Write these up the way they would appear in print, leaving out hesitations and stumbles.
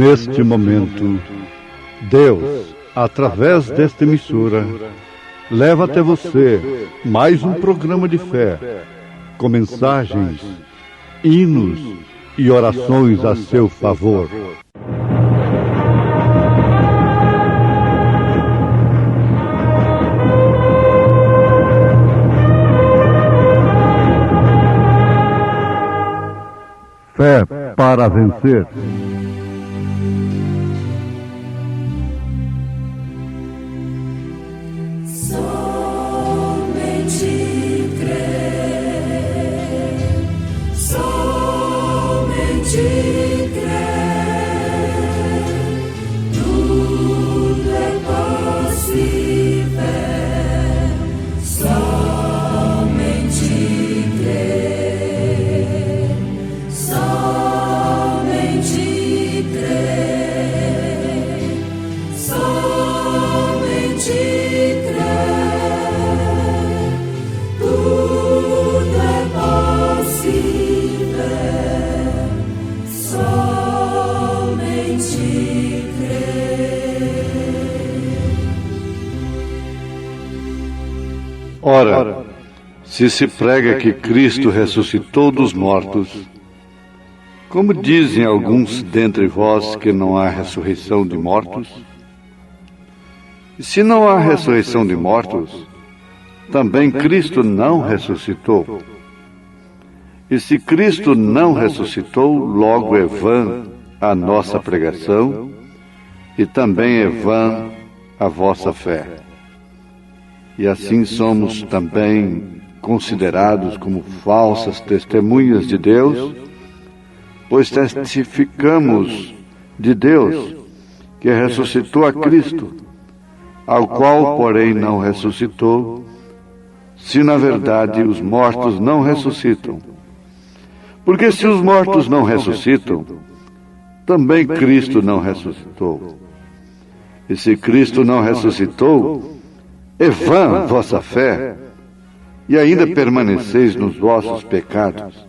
neste momento, Deus, através desta emissora, leva até você mais um programa de fé, com mensagens, hinos e orações a seu favor. Fé para vencer. Ora, se prega que Cristo ressuscitou dos mortos, como dizem alguns dentre vós que não há ressurreição de mortos? E se não há ressurreição de mortos, também Cristo não ressuscitou. E se Cristo não ressuscitou, logo é vã a nossa pregação, e também é vã a vossa fé. E assim somos também considerados como falsas testemunhas de Deus, pois testificamos de Deus que ressuscitou a Cristo, ao qual, porém, não ressuscitou, se na verdade os mortos não ressuscitam. Porque se os mortos não ressuscitam, também Cristo não ressuscitou. E se Cristo não ressuscitou, é vã vossa fé, e ainda permaneceis nos vossos pecados.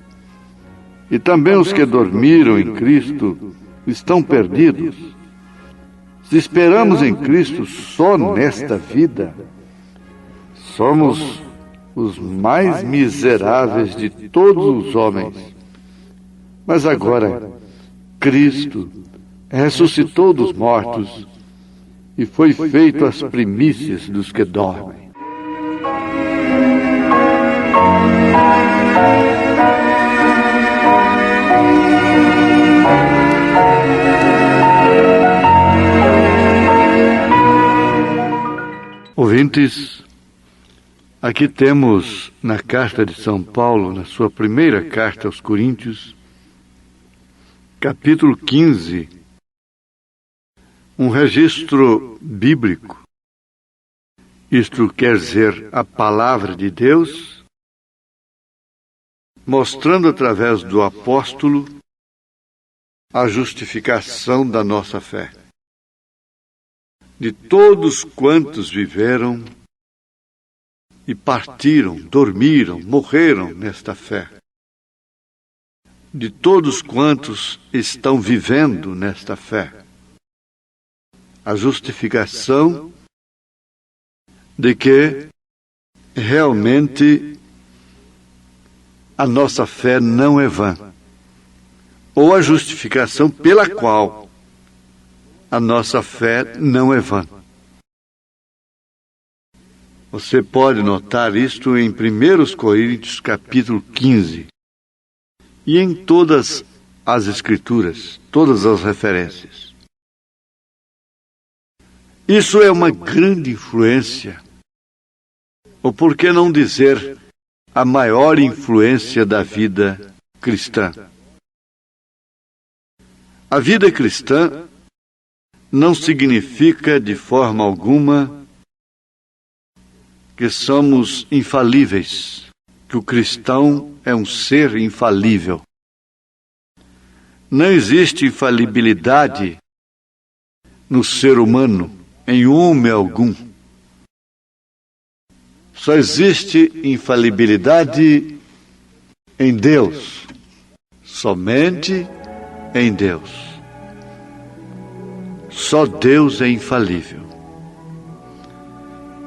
E também os que dormiram em Cristo estão perdidos. Se esperamos em Cristo só nesta vida, somos os mais miseráveis de todos os homens. Mas agora, Cristo ressuscitou dos mortos e foi feito as primícias dos que dormem. Ouvintes, aqui temos na carta de São Paulo, na sua primeira carta aos Coríntios, capítulo 15, um registro bíblico. Isto quer dizer a palavra de Deus, mostrando através do apóstolo a justificação da nossa fé. De todos quantos viveram e partiram, dormiram, morreram nesta fé. De todos quantos estão vivendo nesta fé. A justificação de que realmente a nossa fé não é vã, ou a justificação pela qual a nossa fé não é vã. Você pode notar isto em 1 Coríntios capítulo 15 e em todas as Escrituras, todas as referências. Isso é uma grande influência, ou por que não dizer a maior influência da vida cristã. A vida cristã não significa de forma alguma que somos infalíveis, que o cristão é um ser infalível. Não existe infalibilidade no ser humano, em homem algum. Só existe infalibilidade em Deus, somente em Deus. Só Deus é infalível.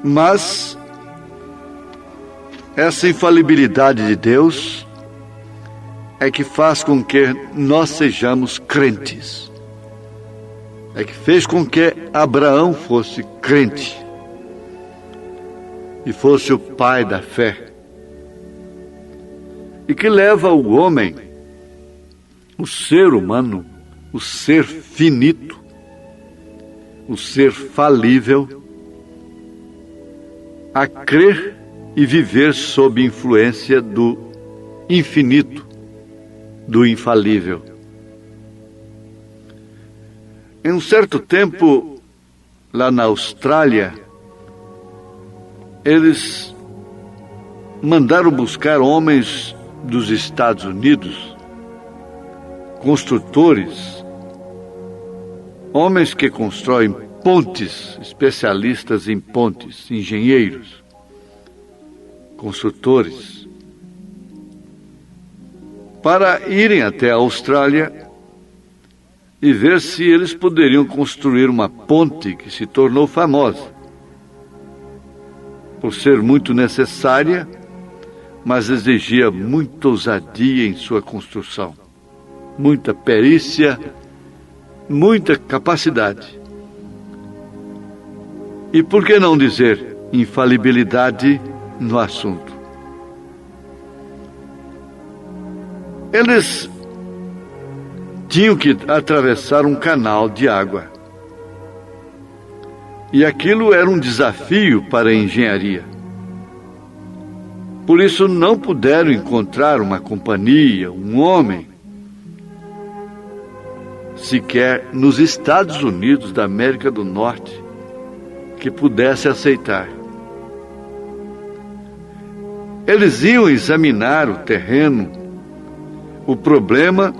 Mas essa infalibilidade de Deus é que faz com que nós sejamos crentes. É que fez com que Abraão fosse crente e fosse o pai da fé. E que leva o homem, o ser humano, o ser finito, o ser falível, a crer e viver sob influência do infinito, do infalível. Em um certo tempo, lá na Austrália, eles mandaram buscar homens dos Estados Unidos, construtores, homens que constroem pontes, especialistas em pontes, engenheiros, construtores, para irem até a Austrália e ver se eles poderiam construir uma ponte que se tornou famosa, por ser muito necessária, mas exigia muita ousadia em sua construção, muita perícia, muita capacidade. E por que não dizer infalibilidade no assunto? Eles tinham que atravessar um canal de água. E aquilo era um desafio para a engenharia. Por isso não puderam encontrar uma companhia, um homem, sequer nos Estados Unidos da América do Norte, que pudesse aceitar. Eles iam examinar o terreno, o problema,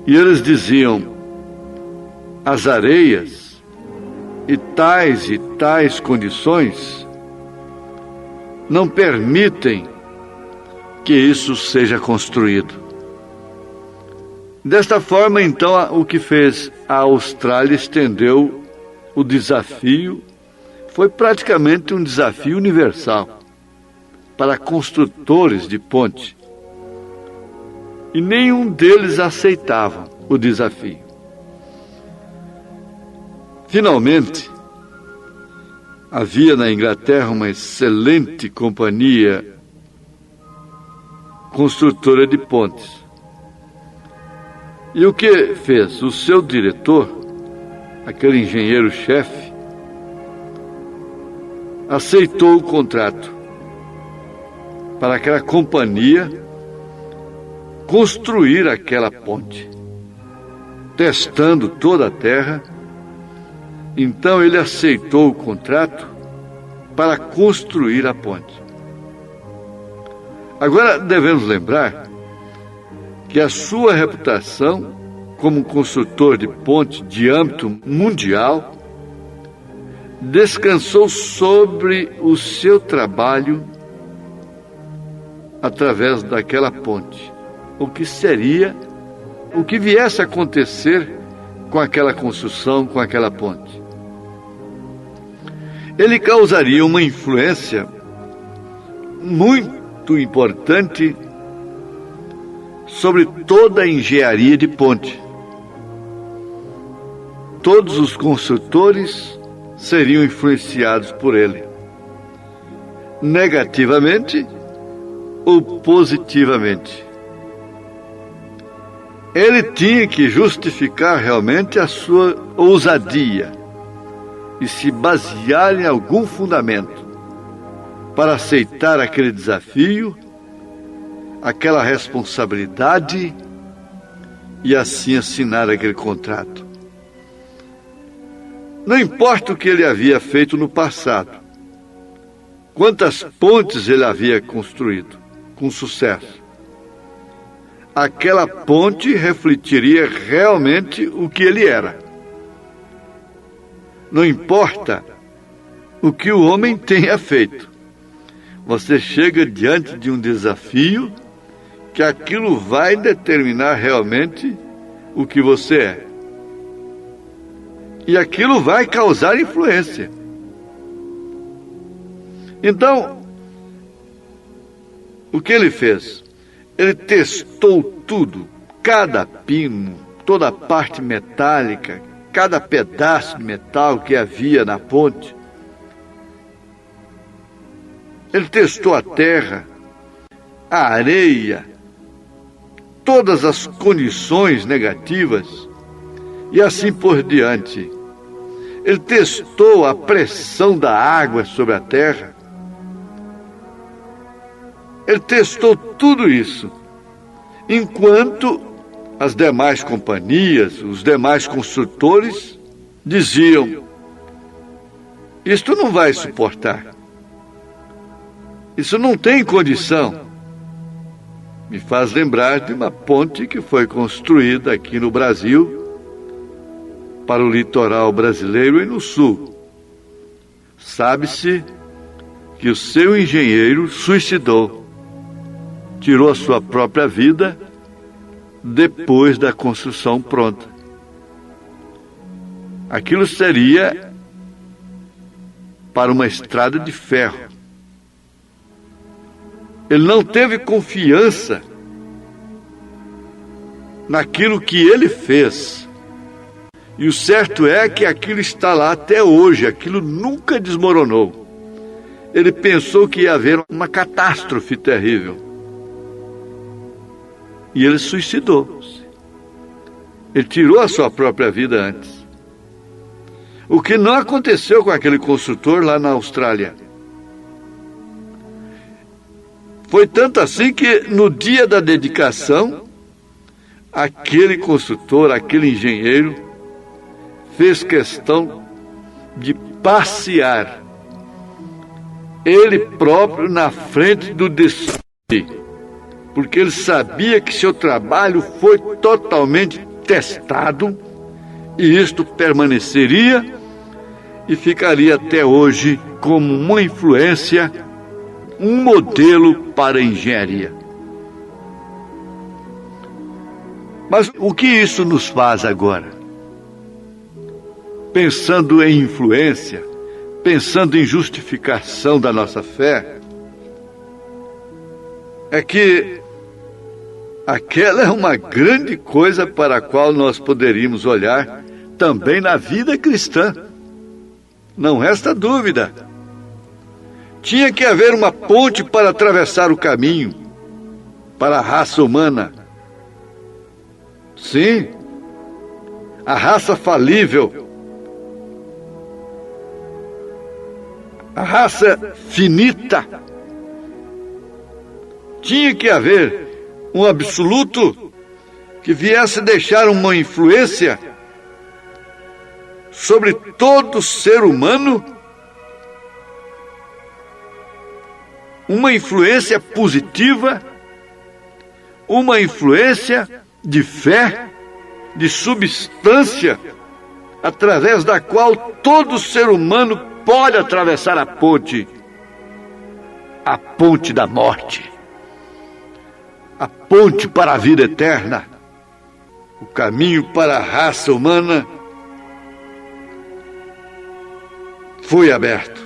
e eles diziam: as areias e tais condições não permitem que isso seja construído. Desta forma, então, o que fez a Austrália estendeu o desafio, foi praticamente um desafio universal para construtores de ponte. E nenhum deles aceitava o desafio. Finalmente, havia na Inglaterra uma excelente companhia construtora de pontes. E o que fez? O seu diretor, aquele engenheiro-chefe, aceitou o contrato para aquela companhia construir aquela ponte, testando toda a terra. Então ele aceitou o contrato para construir a ponte. Agora devemos lembrar que a sua reputação como construtor de ponte de âmbito mundial descansou sobre o seu trabalho através daquela ponte. O que seria, o que viesse a acontecer com aquela construção, com aquela ponte. Ele causaria uma influência muito importante sobre toda a engenharia de ponte. Todos os construtores seriam influenciados por ele, negativamente ou positivamente. Ele tinha que justificar realmente a sua ousadia e se basear em algum fundamento para aceitar aquele desafio, aquela responsabilidade e assim assinar aquele contrato. Não importa o que ele havia feito no passado, quantas pontes ele havia construído com sucesso, aquela ponte refletiria realmente o que ele era. Não importa o que o homem tenha feito, você chega diante de um desafio que aquilo vai determinar realmente o que você é. E aquilo vai causar influência. Então, o que ele fez? Ele testou tudo, cada pino, toda a parte metálica, cada pedaço de metal que havia na ponte. Ele testou a terra, a areia, todas as condições negativas e assim por diante. Ele testou a pressão da água sobre a terra. Ele testou tudo isso, enquanto as demais companhias, os demais construtores diziam: isto não vai suportar, isso não tem condição. Me faz lembrar de uma ponte que foi construída aqui no Brasil, para o litoral brasileiro e no sul. Sabe-se que o seu engenheiro suicidou, tirou a sua própria vida depois da construção pronta. Aquilo seria para uma estrada de ferro. Ele não teve confiança naquilo que ele fez. E o certo é que aquilo está lá até hoje, aquilo nunca desmoronou. Ele pensou que ia haver uma catástrofe terrível. E ele suicidou-se. Ele tirou a sua própria vida antes. O que não aconteceu com aquele construtor lá na Austrália. Foi tanto assim que no dia da dedicação, aquele construtor, aquele engenheiro, fez questão de passear ele próprio na frente do desfile, porque ele sabia que seu trabalho foi totalmente testado e isto permaneceria e ficaria até hoje como uma influência, um modelo para a engenharia. Mas o que isso nos faz agora? Pensando em influência, pensando em justificação da nossa fé, é que aquela é uma grande coisa para a qual nós poderíamos olhar também na vida cristã. Não resta dúvida. Tinha que haver uma ponte para atravessar o caminho para a raça humana. Sim, a raça falível, a raça finita. Tinha que haver um absoluto que viesse deixar uma influência sobre todo ser humano, uma influência positiva, uma influência de fé, de substância, através da qual todo ser humano pode atravessar a ponte da morte, a ponte para a vida eterna. O caminho para a raça humana foi aberto.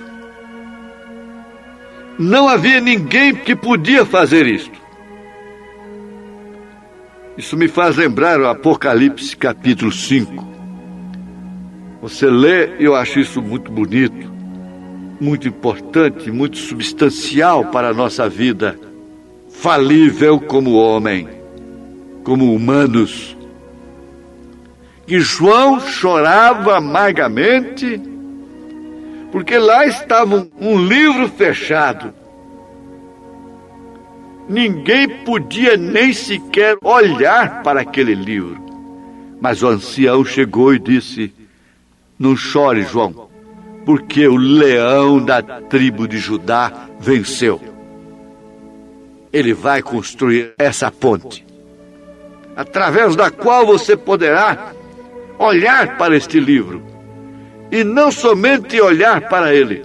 Não havia ninguém que podia fazer isto. Isso me faz lembrar o Apocalipse capítulo 5. Você lê e eu acho isso muito bonito, muito importante, muito substancial para a nossa vida. Falível como homem, como humanos. Que João chorava amargamente, porque lá estava um livro fechado. Ninguém podia nem sequer olhar para aquele livro. Mas o ancião chegou e disse: não chore, João, porque o leão da tribo de Judá venceu. Ele vai construir essa ponte, através da qual você poderá olhar para este livro, e não somente olhar para ele,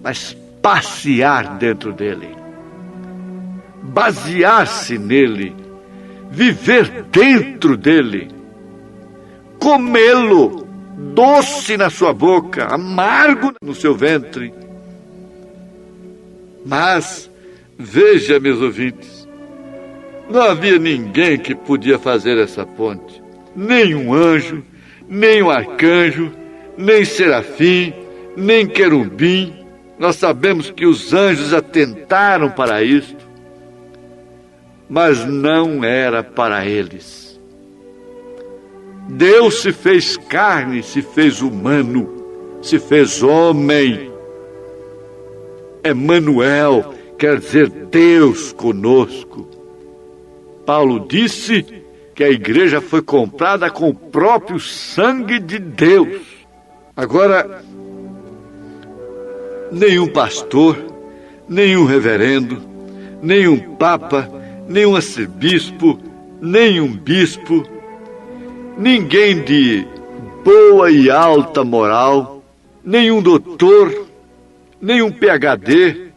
mas passear dentro dele, basear-se nele, viver dentro dele, comê-lo, doce na sua boca, amargo no seu ventre. Mas, veja, meus ouvintes, não havia ninguém que podia fazer essa ponte. Nem um anjo, nem um arcanjo, nem serafim, nem querubim. Nós sabemos que os anjos atentaram para isto, mas não era para eles. Deus se fez carne, se fez humano, se fez homem. Emanuel quer dizer Deus conosco. Paulo disse que a igreja foi comprada com o próprio sangue de Deus. Agora, nenhum pastor, nenhum reverendo, nenhum papa, nenhum arcebispo, nenhum bispo, ninguém de boa e alta moral, nenhum doutor, nenhum PhD,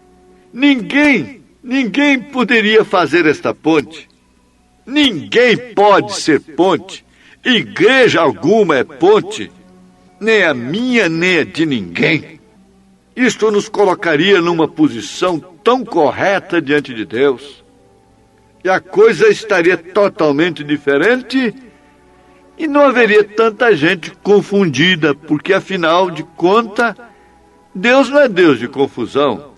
ninguém poderia fazer esta ponte. Ninguém pode ser ponte. Igreja alguma é ponte, nem a minha, nem a de ninguém. Isto nos colocaria numa posição tão correta diante de Deus. E a coisa estaria totalmente diferente e não haveria tanta gente confundida, porque afinal de contas, Deus não é Deus de confusão.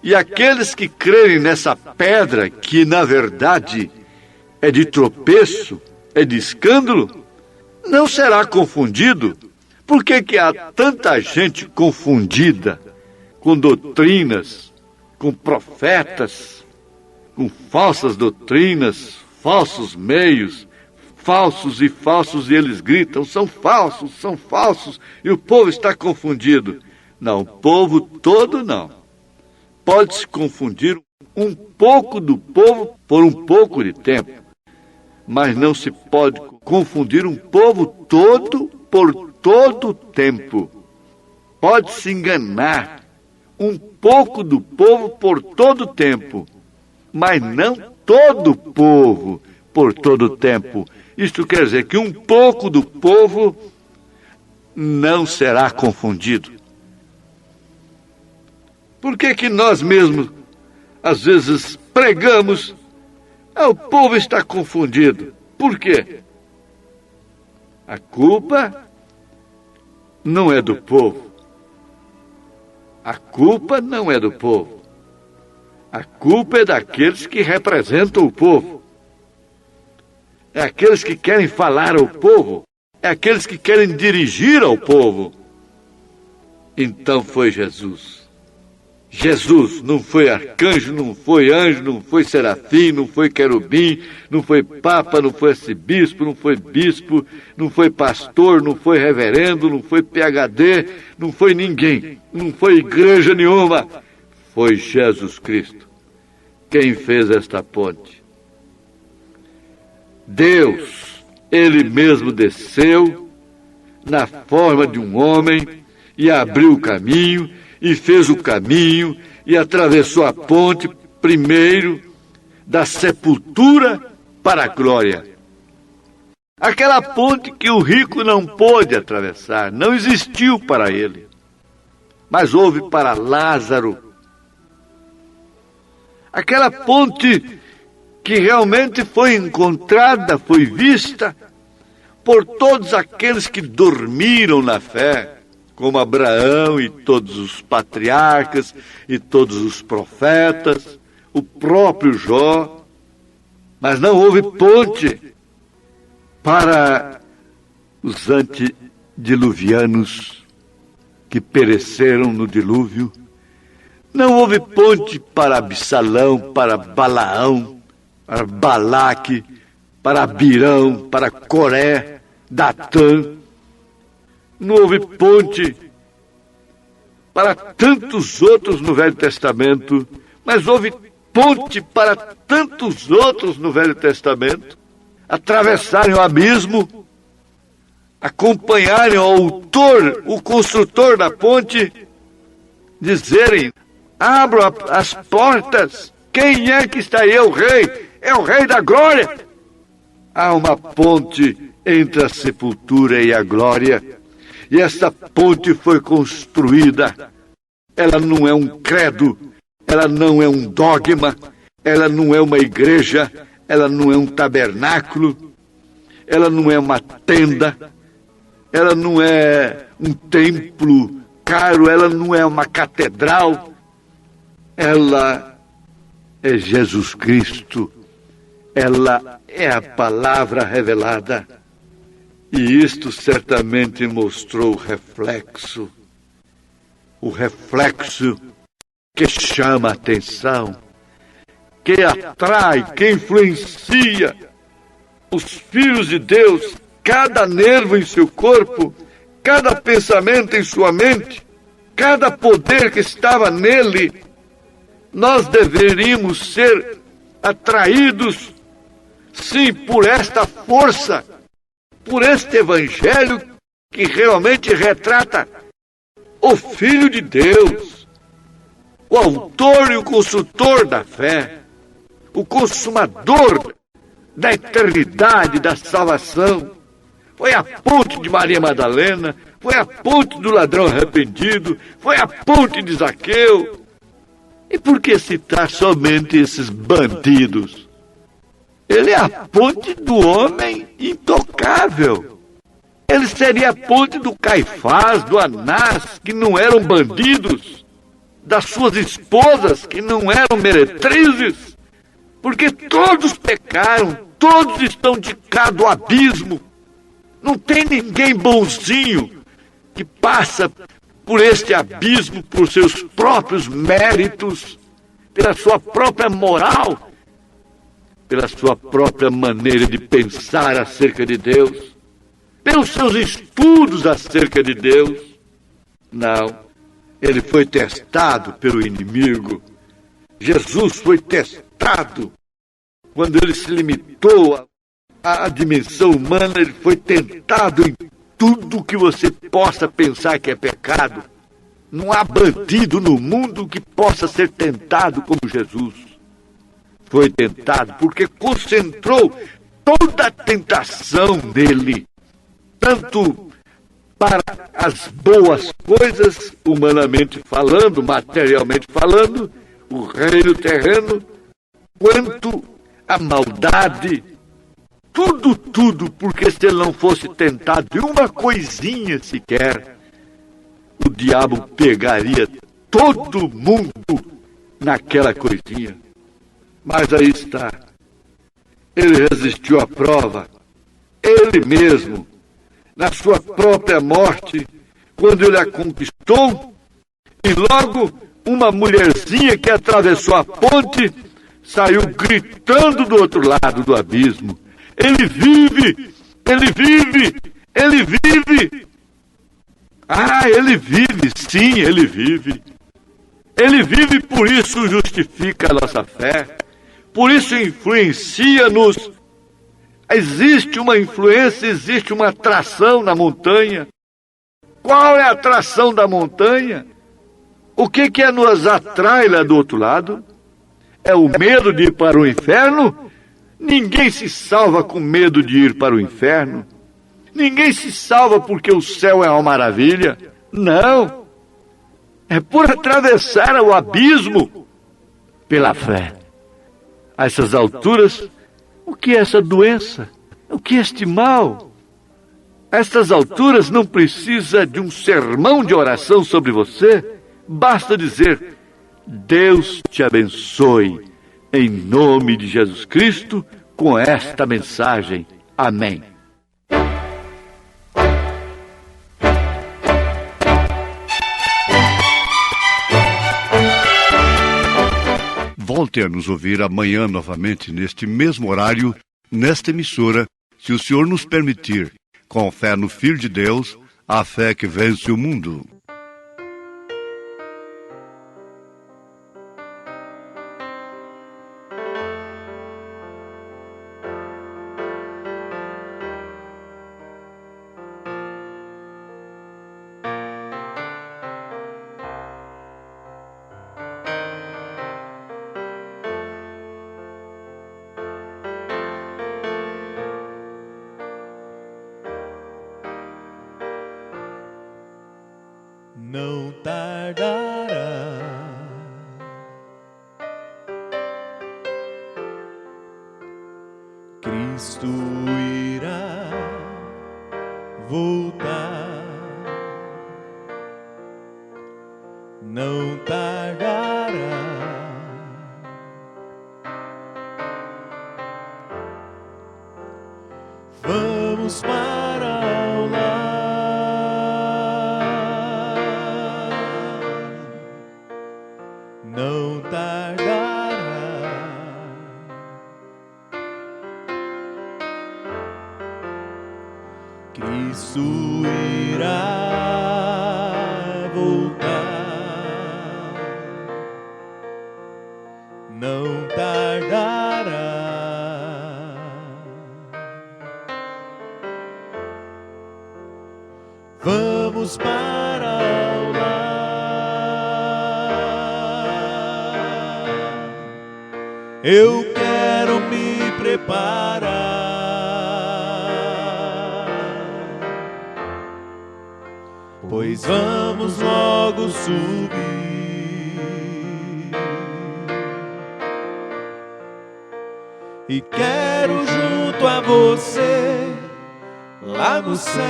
E aqueles que crerem nessa pedra, que na verdade é de tropeço, é de escândalo, não será confundido. Por que há tanta gente confundida com doutrinas, com profetas, com falsas doutrinas, falsos meios, falsos, e eles gritam, são falsos, e o povo está confundido. Não, o povo todo não. Pode-se confundir um pouco do povo por um pouco de tempo, mas não se pode confundir um povo todo por todo o tempo. Pode-se enganar um pouco do povo por todo o tempo, mas não todo o povo por todo o tempo. Isto quer dizer que um pouco do povo não será confundido. Por que nós mesmos, às vezes, pregamos, o povo está confundido? Por quê? A culpa não é do povo. A culpa não é do povo. A culpa é daqueles que representam o povo. É aqueles que querem falar ao povo. É aqueles que querem dirigir ao povo. Então foi Jesus. Jesus não foi arcanjo, não foi anjo, não foi serafim, não foi querubim, não foi papa, não foi arcebispo, não foi bispo, não foi pastor, não foi reverendo, não foi PhD, não foi ninguém, não foi igreja nenhuma. Foi Jesus Cristo quem fez esta ponte. Deus, Ele mesmo desceu na forma de um homem e abriu o caminho, e fez o caminho e atravessou a ponte, primeiro, da sepultura para a glória. Aquela ponte que o rico não pôde atravessar, não existiu para ele, mas houve para Lázaro. Aquela ponte que realmente foi encontrada, foi vista por todos aqueles que dormiram na fé, como Abraão e todos os patriarcas e todos os profetas, o próprio Jó. Mas não houve ponte para os antediluvianos que pereceram no dilúvio. Não houve ponte para Absalão, para Balaão, para Balaque, para Abirão, para Coré, Datã. Não houve ponte para tantos outros no Velho Testamento, mas houve ponte para tantos outros no Velho Testamento, atravessarem o abismo, acompanharem o autor, o construtor da ponte, dizerem, abram as portas, quem é que está aí? É o rei, é o rei da glória. Há uma ponte entre a sepultura e a glória. E essa ponte foi construída. Ela não é um credo, ela não é um dogma, ela não é uma igreja, ela não é um tabernáculo, ela não é uma tenda, ela não é um templo caro, ela não é uma catedral. Ela é Jesus Cristo. Ela é a palavra revelada. E isto certamente mostrou o reflexo que chama a atenção, que atrai, que influencia os filhos de Deus, cada nervo em seu corpo, cada pensamento em sua mente, cada poder que estava nele. Nós deveríamos ser atraídos, sim, por esta força, por este evangelho que realmente retrata o Filho de Deus, o autor e o construtor da fé, o consumador da eternidade, da salvação. Foi a ponte de Maria Madalena, foi a ponte do ladrão arrependido, foi a ponte de Zaqueu. E por que citar somente esses bandidos? Ele é a ponte do homem intocável. Ele seria a ponte do Caifás, do Anás, que não eram bandidos, das suas esposas, que não eram meretrizes, porque todos pecaram, todos estão de cá do abismo. Não tem ninguém bonzinho que passa por este abismo por seus próprios méritos, pela sua própria moral, pela sua própria maneira de pensar acerca de Deus, pelos seus estudos acerca de Deus. Não, ele foi testado pelo inimigo. Jesus foi testado quando ele se limitou à dimensão humana. Ele foi tentado em tudo que você possa pensar que é pecado. Não há bandido no mundo que possa ser tentado como Jesus. Foi tentado porque concentrou toda a tentação dele, tanto para as boas coisas, humanamente falando, materialmente falando, o reino terreno, quanto a maldade. Tudo, porque se ele não fosse tentado de uma coisinha sequer, o diabo pegaria todo mundo naquela coisinha. Mas aí está. Ele resistiu à prova. Ele mesmo, na sua própria morte, quando ele a conquistou, e logo uma mulherzinha que atravessou a ponte saiu gritando do outro lado do abismo: ele vive! Ele vive! Ele vive! Ah, ele vive, sim, ele vive. Ele vive, por isso justifica a nossa fé. Por isso influencia-nos. Existe uma influência, existe uma atração na montanha. Qual é a atração da montanha? O que é nos atrai lá do outro lado? É o medo de ir para o inferno? Ninguém se salva com medo de ir para o inferno. Ninguém se salva porque o céu é uma maravilha. Não. É por atravessar o abismo pela fé. A essas alturas, o que é essa doença? O que é este mal? A estas alturas não precisa de um sermão de oração sobre você. Basta dizer: Deus te abençoe, em nome de Jesus Cristo, com esta mensagem. Amém. Volte a nos ouvir amanhã novamente, neste mesmo horário, nesta emissora, se o Senhor nos permitir, com fé no Filho de Deus, a fé que vence o mundo. Cristo irá voltar, não tardará. Vamos para o lar, não tardará. Cristo irá voltar, não tardará. Vamos para o lar, eu quero me preparar, pois vamos logo subir. E quero junto a você lá no céu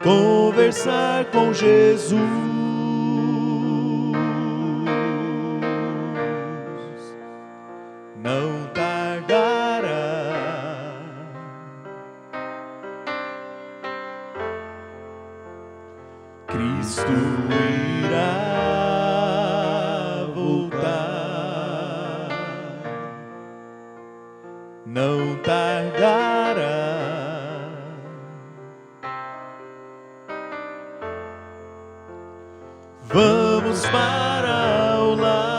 conversar com Jesus. Não tardará. Cristo irá voltar, não tardará. Vamos para o lar,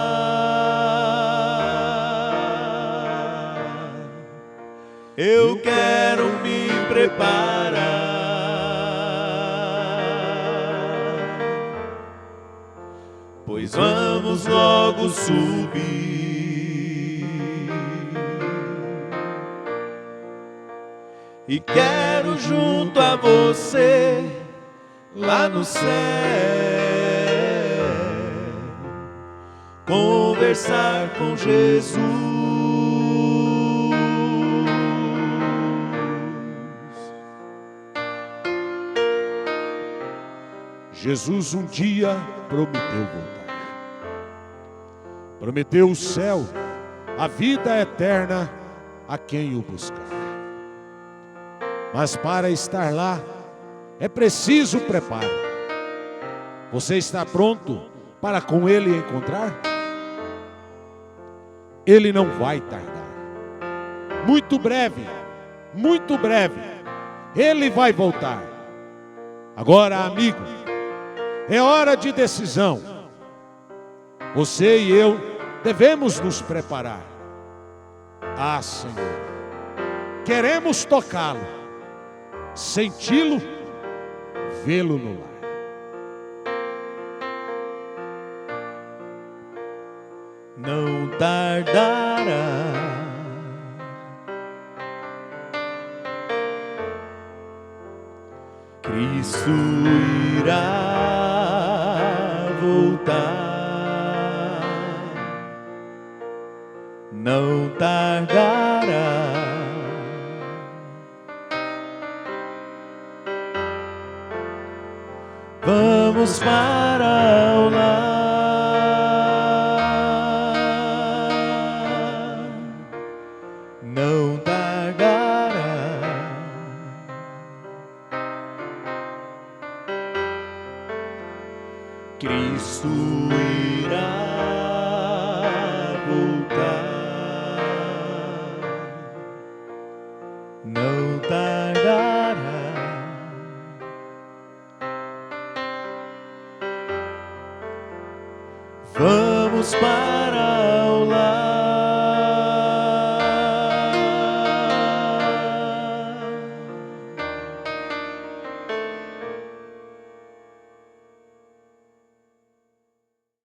eu quero me preparar, pois vamos logo subir. E quero junto a você lá no céu conversar com Jesus. Jesus um dia prometeu voltar. Prometeu o céu, a vida eterna a quem o buscar. Mas para estar lá é preciso preparo. Você está pronto para com Ele encontrar? Ele não vai tardar. Muito breve, Ele vai voltar. Agora, amigo, é hora de decisão. Você e eu devemos nos preparar. Ah, Senhor, queremos tocá-lo, senti-lo, vê-lo no lar. Não tardará. Cristo irá voltar, não tardará. Vamos para o lar, não tardará. Cristo irá voltar, não tardará. Vamos para